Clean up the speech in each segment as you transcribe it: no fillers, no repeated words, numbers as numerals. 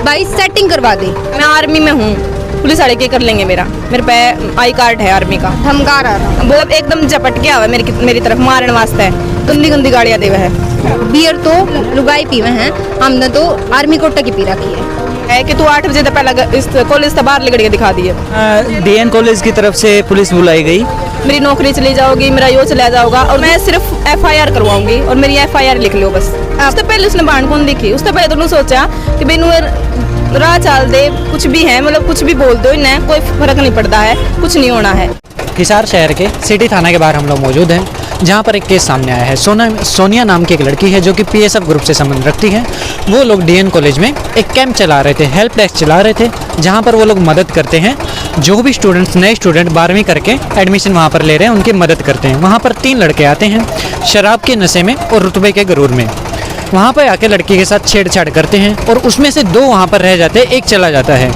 भाई सेटिंग करवा दे। मैं आर्मी में हूँ, पुलिस वाले के कर लेंगे मेरे पे आई कार्ड है आर्मी का। धमका रहा था, मतलब एकदम झपट के आवा मेरी तरफ मारने वास्ते, गंदी गंदी गाड़ियाँ देवे है। बियर तो लुगाई पीवे हैं, हमने तो आर्मी कोटा की पी रखी है कि तू 8 बजे तक पहले इस कॉलेज से बाहर निकल के दिखा दिए। डीएन कॉलेज की तरफ से पुलिस बुलाई गई। मेरी नौकरी चली जाओगी, मेरा यो चला जाओगा और मैं सिर्फ एफआईआर करवाऊंगी और मेरी एफआईआर लिख लो बस। उससे पहले उसने बाण कौन देखी, उससे पहले तो सोचा कि बेनू राह चाल दे, कुछ भी है मतलब कुछ भी बोल दो, इन्हें कोई फर्क नहीं पड़ता है, कुछ नहीं होना है। हिसार शहर के सिटी थाना के बाहर हम लोग मौजूद हैं, जहां पर एक केस सामने आया है। सोनिया नाम की एक लड़की है जो कि पीएसएफ ग्रुप से संबंध रखती है। वो लोग डीएन कॉलेज में एक कैंप चला रहे थे, हेल्प डेस्क चला रहे थे, जहां पर वो लोग मदद करते हैं जो भी स्टूडेंट्स, नए स्टूडेंट 12वीं करके एडमिशन वहां पर ले रहे हैं, उनकी मदद करते हैं। वहाँ पर 3 लड़के आते हैं शराब के नशे में और रुतबे के गरूर में। वहाँ पर आके लड़की के साथ छेड़छाड़ करते हैं और उसमें से 2 वहाँ पर रह जाते हैं, एक चला जाता है।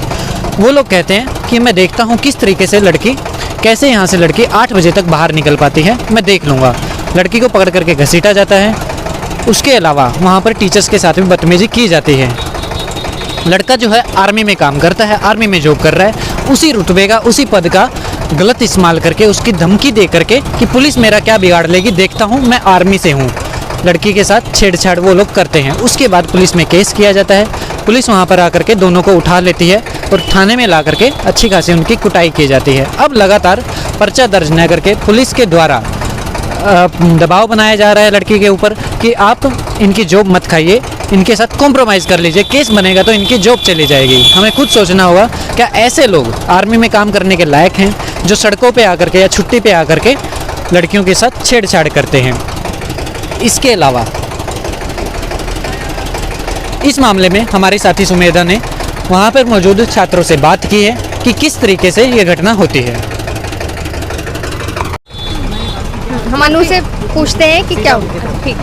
वो लोग कहते हैं कि मैं देखता हूँ किस तरीके से लड़की, कैसे यहाँ से लड़की 8 बजे तक बाहर निकल पाती है, मैं देख लूँगा। लड़की को पकड़ करके घसीटा जाता है। उसके अलावा वहाँ पर टीचर्स के साथ भी बदतमीजी की जाती है। लड़का जो है आर्मी में काम करता है, आर्मी में जॉब कर रहा है, उसी रुतबे का, उसी पद का गलत इस्तेमाल करके, उसकी धमकी दे करके कि पुलिस मेरा क्या बिगाड़ लेगी, देखता हूँ, मैं आर्मी से हूँ। लड़की के साथ छेड़छाड़ वो लोग करते हैं। उसके बाद पुलिस में केस किया जाता है। पुलिस वहाँ पर आकर के दोनों को उठा लेती है और थाने में ला करके अच्छी खासी उनकी कुटाई की जाती है। अब लगातार पर्चा दर्ज न करके पुलिस के द्वारा दबाव बनाया जा रहा है लड़की के ऊपर कि आप इनकी जॉब मत खाइए, इनके साथ कॉम्प्रोमाइज़ कर लीजिए, केस बनेगा तो इनकी जॉब चली जाएगी। हमें खुद सोचना होगा क्या ऐसे लोग आर्मी में काम करने के लायक हैं जो सड़कों पे आकर के या छुट्टी पे आकर के लड़कियों के साथ छेड़छाड़ करते हैं। इसके अलावा इस मामले में हमारी साथी सुमेधा ने वहाँ पर मौजूद छात्रों से बात की है कि किस तरीके से ये घटना होती है। हम अनु से पूछते हैं कि क्या हुआ। ठीक,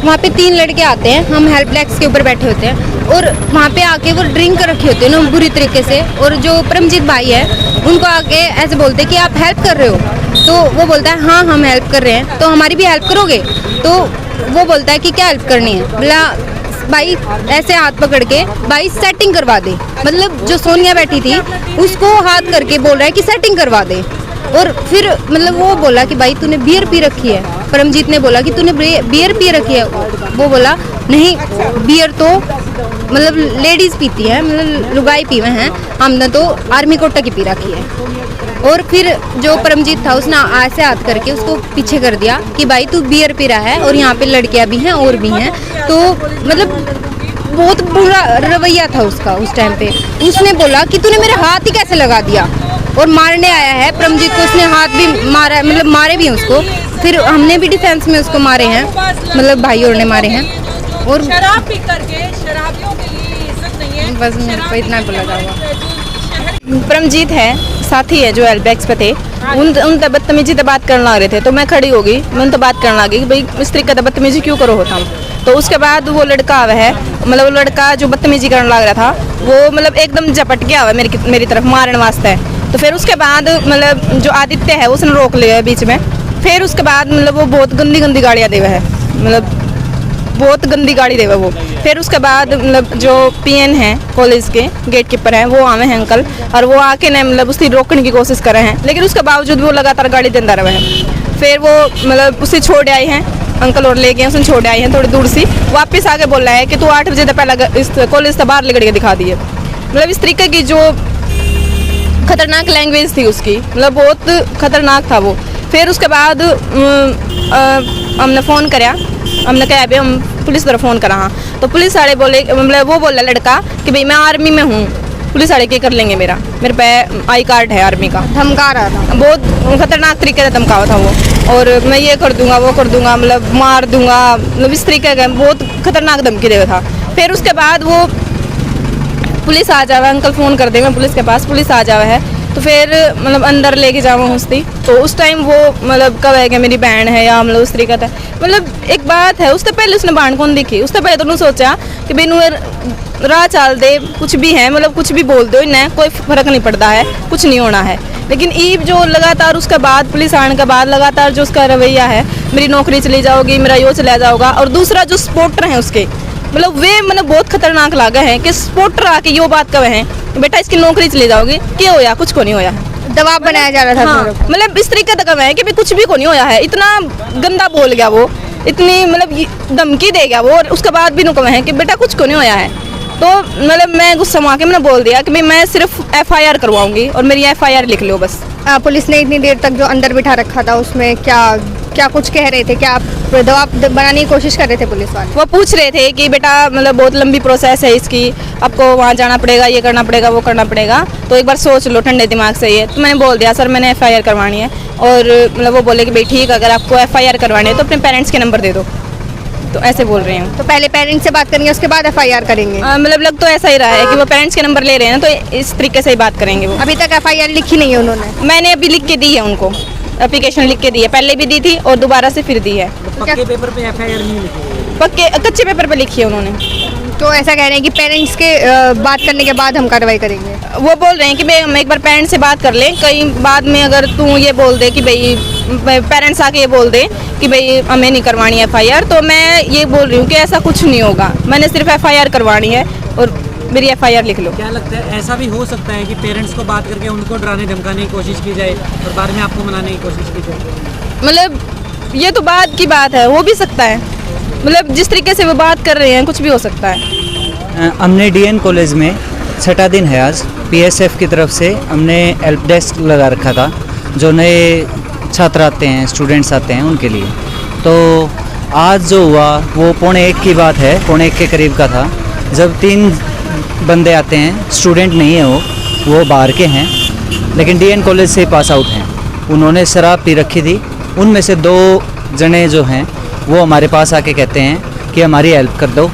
वहाँ पे 3 लड़के आते हैं, हम हेल्प डेस्क के ऊपर बैठे होते हैं और वहाँ पे आके वो ड्रिंक कर रखे होते हैं ना बुरी तरीके से, और जो परमजीत भाई है उनको आके ऐसे बोलते हैं कि आप हेल्प कर रहे हो, तो वो बोलता है हाँ हम हेल्प कर रहे हैं, तो हमारी भी हेल्प करोगे। तो वो बोलता है कि क्या हेल्प करनी है, बोला भाई ऐसे हाथ पकड़ के भाई सेटिंग करवा दे। मतलब जो सोनिया बैठी थी उसको हाथ करके बोल रहा है कि सेटिंग करवा दे। और फिर मतलब वो बोला कि भाई तूने बियर पी रखी है, परमजीत ने बोला कि तूने बियर पी रखी है। वो बोला नहीं, बियर तो मतलब लेडीज़ पीती है, मतलब लुगाई पीवे हैं, हमने तो आर्मी कोटा की पी रखी है। और फिर जो परमजीत था उसने ऐसे हाथ करके उसको पीछे कर दिया कि भाई तू बियर पी रहा है और यहाँ पे लड़कियाँ भी हैं और भी हैं। तो मतलब बहुत बुरा रवैया था उसका उस टाइम पे। उसने बोला कि तूने मेरे हाथ ही कैसे लगा दिया, और मारने आया है परमजीत को, उसने हाथ भी मारा, मतलब मारे भी हैं उसको। फिर हमने भी डिफेंस में उसको मारे हैं, मतलब भाई और ने मारे हैं। और शराब पी करके शराबियों के लिए इज्जत नहीं है, बस मेरे को इतना बोला जाऊँगा। परमजीत है, साथी है जो हेल्प डेस्क पे थे, उन बदतमीजी से बात करने लग रहे थे, तो मैं खड़ी हो गई, मैं उनसे बात करने लगी कि भाई इस तरीके का बदतमीजी क्यों करो होता हम। तो उसके बाद वो लड़का आवा है, मतलब वो लड़का जो बदतमीजी करने लग रहा था वो मतलब एकदम झपट के आवा मेरी तरफ मारने वास्ते। तो फिर उसके बाद मतलब जो आदित्य है उसने रोक लिया बीच में। फिर उसके बाद मतलब वो बहुत गंदी गंदी गाड़ियाँ देवे है, मतलब बहुत गंदी गाड़ी देवे वो। फिर उसके बाद मतलब जो पीएन है कॉलेज के गेट कीपर हैं वो आवे हैं अंकल, और वो आके ने मतलब उसकी रोकने की कोशिश कर रहे हैं, लेकिन उसके बावजूद वो लगातार गाड़ी देता रहे हैं। फिर वो मतलब उसे छोड़ आए हैं अंकल और ले गए, उसने छोड़ आए हैं थोड़ी दूर से, वापस आके बोल रहा है कि तू 8 बजे तक पहले इस कॉलेज से बाहर निकल के दिखा दिए। मतलब इस तरीके की जो खतरनाक लैंग्वेज थी उसकी, मतलब बहुत खतरनाक था वो। फिर उसके बाद हमने फ़ोन कराया, हमने कहा अभी हम पुलिस तरफ फ़ोन करा। हाँ, तो पुलिस वाले बोले, मतलब वो बोला लड़का कि भाई मैं आर्मी में हूँ, पुलिस वाले के कर लेंगे मेरे पे आई कार्ड है आर्मी का। धमका रहा था, बहुत खतरनाक तरीके से धमकावा था वो, और मैं ये कर दूंगा वो कर दूंगा, मतलब मार दूंगा, मतलब इस तरीके का बहुत खतरनाक धमकी देगा था। फिर उसके बाद वो पुलिस आ जावा, अंकल फ़ोन कर दे मैं पुलिस के पास, पुलिस आ जावा है। तो फिर मतलब अंदर लेके जावा हूँसती, तो उस टाइम वो मतलब कब है कि मेरी बहन है या मतलब उस तरीका था। मतलब एक बात है, उससे पहले उसने बाण कौन देखी, उससे पहले तो उन्होंने सोचा कि बेनू राह चाल दे, कुछ भी है मतलब कुछ भी बोल दो, इन्हें कोई फर्क नहीं पड़ता है, कुछ नहीं होना है। लेकिन ईब जो लगातार उसके बाद पुलिस आने के बाद लगातार जो उसका रवैया है, मेरी नौकरी चली जाओगी, मेरा यो चला जाओगा, और दूसरा जो सपोर्टर हैं उसके मतलब वे मतलब बहुत खतरनाक लागा है कि स्पोर्टर आके यो बात कहे हैं, बेटा इसकी नौकरी चली जाओगी, क्या होया, कुछ को नहीं होया है। दबाव बनाया जा रहा था हाँ, पूरा। मतलब इस तरीके तक है कि भी कुछ भी को नहीं होया है। इतना गंदा बोल गया वो, इतनी मतलब धमकी दे गया वो, और उसके बाद भी नुकम है कि बेटा कुछ को नहीं होया है। तो मतलब मैं गुस्सा में आके मैंने बोल दिया कि भाई मैं सिर्फ एफआईआर करवाऊंगी और मेरी एफआईआर लिख लो बस। पुलिस ने इतनी देर तक जो अंदर बिठा रखा था उसमें क्या कुछ कह रहे थे, क्या आप दबाव बनाने की कोशिश कर रहे थे पुलिस वाले? वो पूछ रहे थे कि बेटा मतलब बहुत लंबी प्रोसेस है इसकी, आपको वहाँ जाना पड़ेगा, ये करना पड़ेगा, वो करना पड़ेगा, तो एक बार सोच लो ठंडे दिमाग से ये। तो मैंने बोल दिया सर मैंने एफआईआर करवानी है, और मतलब वो बोले कि भाई ठीक, अगर आपको एफआईआर करवानी है तो अपने पेरेंट्स के नंबर दे दो। तो ऐसे बोल रही हूँ। तो पहले पेरेंट्स से बात करेंगे, उसके बाद एफआईआर करेंगे? मतलब लग तो ऐसा ही रहा है कि वो पेरेंट्स के नंबर ले रहे हैं ना, तो इस तरीके से ही बात करेंगे वो। अभी तक एफआईआर लिखी नहीं है उन्होंने? मैंने अभी लिख के दी है उनको, एप्लीकेशन लिख के दी है, पहले भी दी थी और दोबारा से फिर दी है। पक्के पेपर पे एफआईआर नहीं लिखी, पक्के कच्चे पेपर पे लिखी है उन्होंने। तो ऐसा कह रहे हैं कि पेरेंट्स के बात करने के बाद हम कार्रवाई करेंगे। वो बोल रहे हैं कि भाई हम एक बार पेरेंट्स से बात कर लें, कहीं बाद में अगर तू ये बोल दे कि भाई पेरेंट्स आके ये बोल दे कि भाई हमें नहीं करवानी एफआईआर, तो मैं ये बोल रही हूँ कि ऐसा कुछ नहीं होगा, मैंने सिर्फ एफआईआर करवानी है और मेरी एफआईआर लिख लो। क्या लगता है ऐसा भी हो सकता है कि पेरेंट्स को बात करके उनको डराने धमकाने की कोशिश की जाए और बाद में आपको मनाने की कोशिश की जाए? मतलब ये तो बाद की बात है, हो भी सकता है, मतलब जिस तरीके से वो बात कर रहे हैं कुछ भी हो सकता है। हमने डीएन कॉलेज में 6वां दिन है आज, पीएसएफ की तरफ से हमने हेल्प डेस्क लगा रखा था, जो नए छात्र आते हैं, स्टूडेंट्स आते हैं उनके लिए। तो आज जो हुआ वो 12:45 की बात है, 12:45 के करीब का था, जब 3 बंदे आते हैं, स्टूडेंट नहीं है वो बाहर के हैं, लेकिन डीएन कॉलेज से पास आउट हैं। उन्होंने शराब पी रखी थी, उनमें से 2 जने जो हैं वो हमारे पास आके कहते हैं कि हमारी हेल्प कर दो।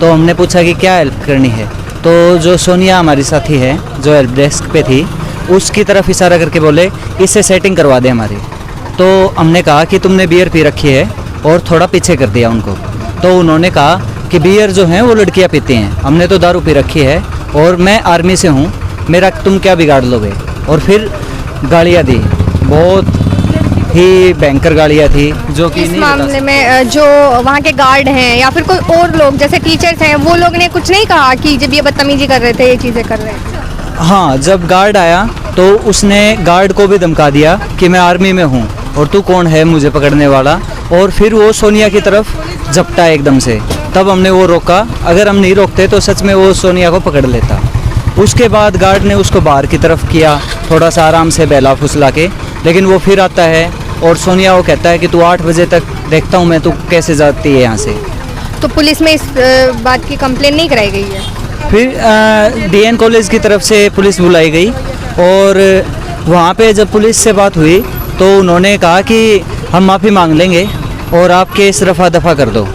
तो हमने पूछा कि क्या हेल्प करनी है, तो जो सोनिया हमारी साथी है जो हेल्प डेस्क पे थी, उसकी तरफ इशारा करके बोले इससे सेटिंग करवा दे हमारी। तो हमने कहा कि तुमने बियर पी रखी है, और थोड़ा पीछे कर दिया उनको। तो उन्होंने कहा कि बियर जो है वो लड़कियां पीती हैं, हमने तो दारू पी रखी है और मैं आर्मी से हूँ, मेरा तुम क्या बिगाड़ लोगे। और फिर गालियाँ दी, बहुत ही भयंकर गालियाँ थी, जो कि इस नहीं बता मामले में जो वहाँ के गार्ड हैं या फिर कोई और लोग जैसे टीचर्स हैं, वो लोग ने कुछ नहीं कहा कि जब ये बदतमीजी कर रहे थे, ये चीज़ें कर रहे थे? हाँ, जब गार्ड आया तो उसने गार्ड को भी धमका दिया कि मैं आर्मी में हूँ और तू कौन है मुझे पकड़ने वाला, और फिर वो सोनिया की तरफ झपटा एकदम से। तब हमने वो रोका, अगर हम नहीं रोकते तो सच में वो सोनिया को पकड़ लेता। उसके बाद गार्ड ने उसको बाहर की तरफ किया, थोड़ा सा आराम से बहला फुसला के, लेकिन वो फिर आता है और सोनिया को कहता है कि तू 8 बजे तक देखता हूँ मैं, तू कैसे जाती है यहाँ से। तो पुलिस में इस बात की कंप्लेन नहीं कराई गई है? फिर डीएन कॉलेज की तरफ से पुलिस बुलाई गई, और वहाँ पे जब पुलिस से बात हुई तो उन्होंने कहा कि हम माफ़ी मांग लेंगे और आप केस रफा दफा कर दो।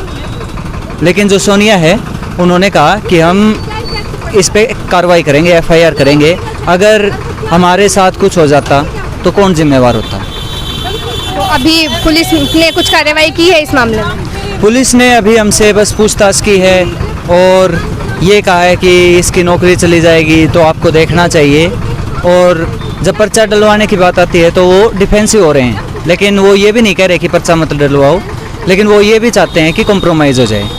लेकिन जो सोनिया है उन्होंने कहा कि हम इस पे कार्रवाई करेंगे, एफआईआर करेंगे, अगर हमारे साथ कुछ हो जाता तो कौन जिम्मेवार होता। तो अभी पुलिस ने कुछ कार्रवाई की है इस मामले में? पुलिस ने अभी हमसे बस पूछताछ की है और ये कहा है कि इसकी नौकरी चली जाएगी तो आपको देखना चाहिए, और जब पर्चा डलवाने की बात आती है तो वो डिफेंसिव हो रहे हैं, लेकिन वो ये भी नहीं कह रहे कि पर्चा मत डलवाओ, लेकिन वो ये भी चाहते हैं कि कॉम्प्रोमाइज़ हो जाए।